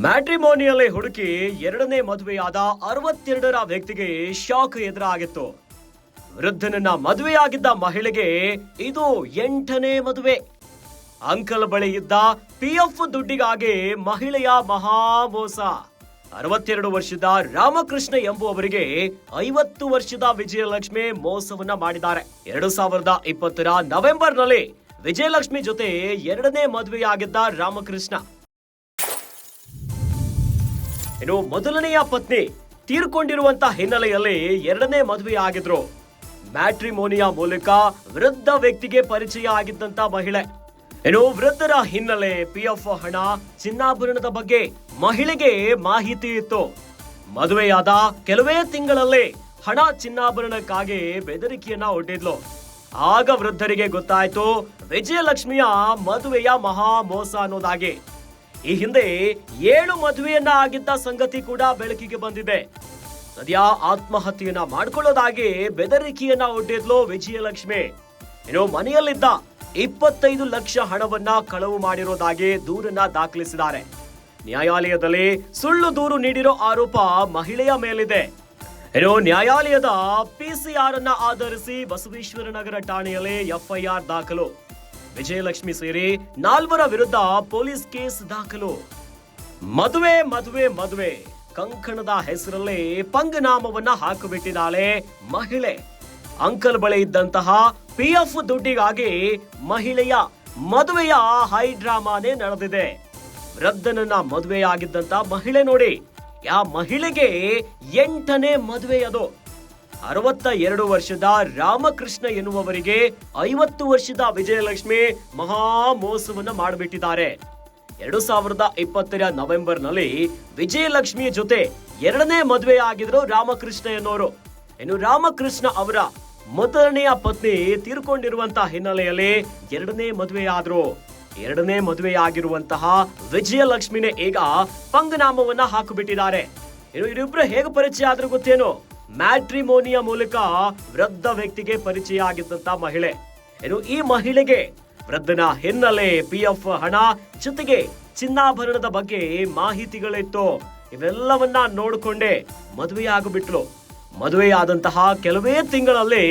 ಮ್ಯಾಟ್ರಿಮೋನಿಯಲ್ಲಿ ಹುಡುಕಿ ಎರಡನೇ ಮದುವೆಯಾದ 62ರ ವ್ಯಕ್ತಿಗೆ ಶಾಕ್ ಎದುರಾಗಿತ್ತು. ವೃದ್ಧನನ್ನ ಮದುವೆಯಾಗಿದ್ದ ಮಹಿಳೆಗೆ ಇದು 8ನೇ ಮದುವೆ. ಅಂಕಲ್ ಬಳಿ ಇದ್ದ PF ದುಡ್ಡಿಗಾಗಿ ಮಹಿಳೆಯ ಮಹಾ ಮೋಸ. 62 ವರ್ಷದ ರಾಮಕೃಷ್ಣ ಎಂಬುವವರಿಗೆ 50 ವರ್ಷದ ವಿಜಯಲಕ್ಷ್ಮಿ ಮೋಸವನ್ನ ಮಾಡಿದ್ದಾರೆ. 2020ರ ನವೆಂಬರ್ನಲ್ಲಿ ವಿಜಯಲಕ್ಷ್ಮಿ ಜೊತೆ ಎರಡನೇ ಮದುವೆಯಾಗಿದ್ದ ರಾಮಕೃಷ್ಣ ಇನ್ನು ಮೊದಲನೆಯ ಪತ್ನಿ ತೀರ್ಕೊಂಡಿರುವಂತ ಹಿನ್ನೆಲೆಯಲ್ಲಿ ಎರಡನೇ ಮದುವೆ ಆಗಿದ್ರು. ಮ್ಯಾಟ್ರಿಮೋನಿಯ ಮೂಲಕ ವೃದ್ಧ ವ್ಯಕ್ತಿಗೆ ಪರಿಚಯ ಆಗಿದ್ದಂತ ಮಹಿಳೆ. ಇನ್ನು ವೃದ್ಧರ ಹಿನ್ನೆಲೆ, PF ಹಣ, ಚಿನ್ನಾಭರಣದ ಬಗ್ಗೆ ಮಹಿಳೆಗೆ ಮಾಹಿತಿ ಇತ್ತು. ಮದುವೆಯಾದ ಕೆಲವೇ ತಿಂಗಳಲ್ಲಿ ಹಣ ಚಿನ್ನಾಭರಣಕ್ಕಾಗಿ ಬೆದರಿಕೆಯನ್ನ ಒಡ್ಡಿದ್ಲು. ಆಗ ವೃದ್ಧರಿಗೆ ಗೊತ್ತಾಯ್ತು ವಿಜಯಲಕ್ಷ್ಮಿಯ ಮದುವೆಯ ಮಹಾ ಮೋಸ ಅನ್ನೋದಾಗಿ. ಈ ಹಿಂದೆ 7 ಮದುವೆಯನ್ನ ಆಗಿದ್ದ ಸಂಗತಿ ಕೂಡ ಬೆಳಕಿಗೆ ಬಂದಿದೆ. ಸದ್ಯ ಆತ್ಮಹತ್ಯೆಯನ್ನ ಮಾಡ್ಕೊಳ್ಳೋದಾಗಿ ಬೆದರಿಕೆಯನ್ನ ಒಡ್ಡಿದ್ಲು ವಿಜಯಲಕ್ಷ್ಮಿ. ಇನ್ನು ಮನೆಯಲ್ಲಿದ್ದ 25 ಲಕ್ಷ ಹಣವನ್ನ ಕಳವು ಮಾಡಿರೋದಾಗಿ ದೂರನ್ನ ದಾಖಲಿಸಿದ್ದಾರೆ. ನ್ಯಾಯಾಲಯದಲ್ಲಿ ಸುಳ್ಳು ದೂರು ನೀಡಿರೋ ಆರೋಪ ಮಹಿಳೆಯ ಮೇಲಿದೆ. ಇನ್ನು ನ್ಯಾಯಾಲಯದ PCR ಅನ್ನ ಆಧರಿಸಿ ಬಸವೇಶ್ವರ ನಗರ ಠಾಣೆಯಲ್ಲಿ FIR ದಾಖಲು. ವಿಜಯಲಕ್ಷ್ಮಿ ಸೇರಿ 4 ವಿರುದ್ಧ ಪೊಲೀಸ್ ಕೇಸ್ ದಾಖಲು. ಮದುವೆ ಮದುವೆ ಮದುವೆ ಕಂಕಣದ ಹೆಸರಲ್ಲಿ ಪಂಗನಾಮವನ್ನ ಹಾಕಿಬಿಟ್ಟಿದ್ದಾಳೆ ಮಹಿಳೆ. ಅಂಕಲ್ ಬಳಿ ಇದ್ದಂತಹ PF ದುಡ್ಡಿಗಾಗಿ ಮಹಿಳೆಯ ಮದುವೆಯ ಹೈ ಡ್ರಾಮಾನೇ ನಡೆದಿದೆ. ವೃದ್ಧನನ್ನ ಮದುವೆಯಾಗಿದ್ದಂತ ಮಹಿಳೆ ನೋಡಿ, ಆ ಮಹಿಳೆಗೆ 8ನೇ ಮದುವೆ. ಅದು 62 ವರ್ಷದ ರಾಮಕೃಷ್ಣ ಎನ್ನುವವರಿಗೆ 50 ವರ್ಷದ ವಿಜಯಲಕ್ಷ್ಮಿ ಮಹಾ ಮೋಸವನ್ನ ಮಾಡಿಬಿಟ್ಟಿದ್ದಾರೆ. 2020ರ ನವೆಂಬರ್ನಲ್ಲಿ ವಿಜಯಲಕ್ಷ್ಮಿ ಜೊತೆ ಎರಡನೇ ಮದುವೆ ಆಗಿದ್ರು ರಾಮಕೃಷ್ಣ ಎನ್ನುವರು. ಇನ್ನು ರಾಮಕೃಷ್ಣ ಅವರ ಮೊದಲನೆಯ ಪತ್ನಿ ತೀರ್ಕೊಂಡಿರುವಂತಹ ಹಿನ್ನೆಲೆಯಲ್ಲಿ ಎರಡನೇ ಮದುವೆ ಆದ್ರು. ಎರಡನೇ ಮದುವೆ ಆಗಿರುವಂತಹ ವಿಜಯಲಕ್ಷ್ಮಿನೇ ಈಗ ಪಂಗನಾಮವನ್ನ ಹಾಕಿಬಿಟ್ಟಿದ್ದಾರೆ. ಇನ್ನು ಇವರಿಬ್ರು ಹೇಗೆ ಪರಿಚಯ ಆದ್ರೂ ಗೊತ್ತೇನು? ಮ್ಯಾಟ್ರಿಮೋನಿಯ ಮೂಲಕ ವೃದ್ಧ ವ್ಯಕ್ತಿಗೆ ಪರಿಚಯ ಆಗಿದ್ದಂತ ಮಹಿಳೆ. ಇನ್ನು ಈ ಮಹಿಳೆಗೆ ವೃದ್ಧನ ಹಿನ್ನೆಲೆ, PF ಹಣ ಜೊತೆಗೆ ಚಿನ್ನಾಭರಣದ ಬಗ್ಗೆ ಮಾಹಿತಿಗಳಿತ್ತು. ಇವೆಲ್ಲವನ್ನ ನೋಡಿಕೊಂಡೇ ಮದುವೆಯಾಗಿಬಿಟ್ಲು. ಮದುವೆಯಾದಂತಹ ಕೆಲವೇ ತಿಂಗಳಲ್ಲಿ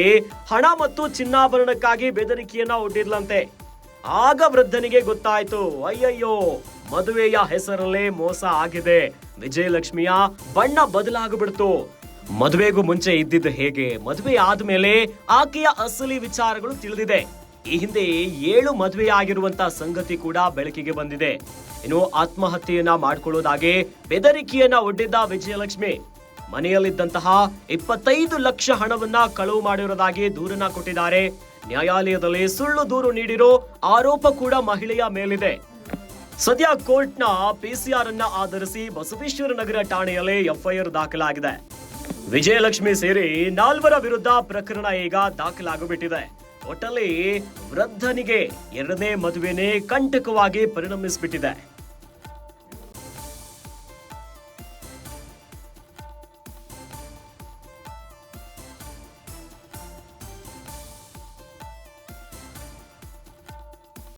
ಹಣ ಮತ್ತು ಚಿನ್ನಾಭರಣಕ್ಕಾಗಿ ಬೆದರಿಕೆಯನ್ನ ಒಡ್ಡಿದ್ಲಂತೆ. ಆಗ ವೃದ್ಧನಿಗೆ ಗೊತ್ತಾಯ್ತು, ಅಯ್ಯಯ್ಯೋ, ಮದುವೆಯ ಹೆಸರಲ್ಲೇ ಮೋಸ ಆಗಿದೆ. ವಿಜಯಲಕ್ಷ್ಮಿಯ ಬಣ್ಣ ಬದಲಾಗಿಬಿಡ್ತು. ಮದುವೆಗೂ ಮುಂಚೆ ಇದ್ದಿದ್ದು ಹೇಗೆ, ಮದುವೆ ಆದ್ಮೇಲೆ ಆಕೆಯ ಅಸಲಿ ವಿಚಾರಗಳು ತಿಳಿದಿದೆ. ಈ ಹಿಂದೆ 7 ಮದುವೆ ಆಗಿರುವಂತಹ ಸಂಗತಿ ಕೂಡ ಬೆಳಕಿಗೆ ಬಂದಿದೆ. ಇನ್ನು ಆತ್ಮಹತ್ಯೆಯನ್ನ ಮಾಡ್ಕೊಳ್ಳೋದಾಗಿ ಬೆದರಿಕೆಯನ್ನ ಒಡ್ಡಿದ್ದ ವಿಜಯಲಕ್ಷ್ಮಿ ಮನೆಯಲ್ಲಿದ್ದಂತಹ 25 ಲಕ್ಷ ಹಣವನ್ನ ಕಳವು ಮಾಡಿರೋದಾಗಿ ದೂರನ್ನ ಕೊಟ್ಟಿದ್ದಾರೆ. ನ್ಯಾಯಾಲಯದಲ್ಲಿ ಸುಳ್ಳು ದೂರು ನೀಡಿರೋ ಆರೋಪ ಕೂಡ ಮಹಿಳೆಯ ಮೇಲಿದೆ. ಸದ್ಯ ಕೋರ್ಟ್ನ PCR ಅನ್ನ ಆಧರಿಸಿ ಬಸವೇಶ್ವರ ನಗರ ಠಾಣೆಯಲ್ಲಿ FIR ದಾಖಲಾಗಿದೆ. ವಿಜಯಲಕ್ಷ್ಮಿ ಸೇರಿ 4 ವಿರುದ್ಧ ಪ್ರಕರಣ ಈಗ ದಾಖಲಾಗಿಬಿಟ್ಟಿದೆ. ಒಟ್ಟಲ್ಲಿ ವೃದ್ಧನಿಗೆ ಎರಡನೇ ಮದುವೆನೇ ಕಂಟಕವಾಗಿ ಪರಿಣಮಿಸಿಬಿಟ್ಟಿದೆ.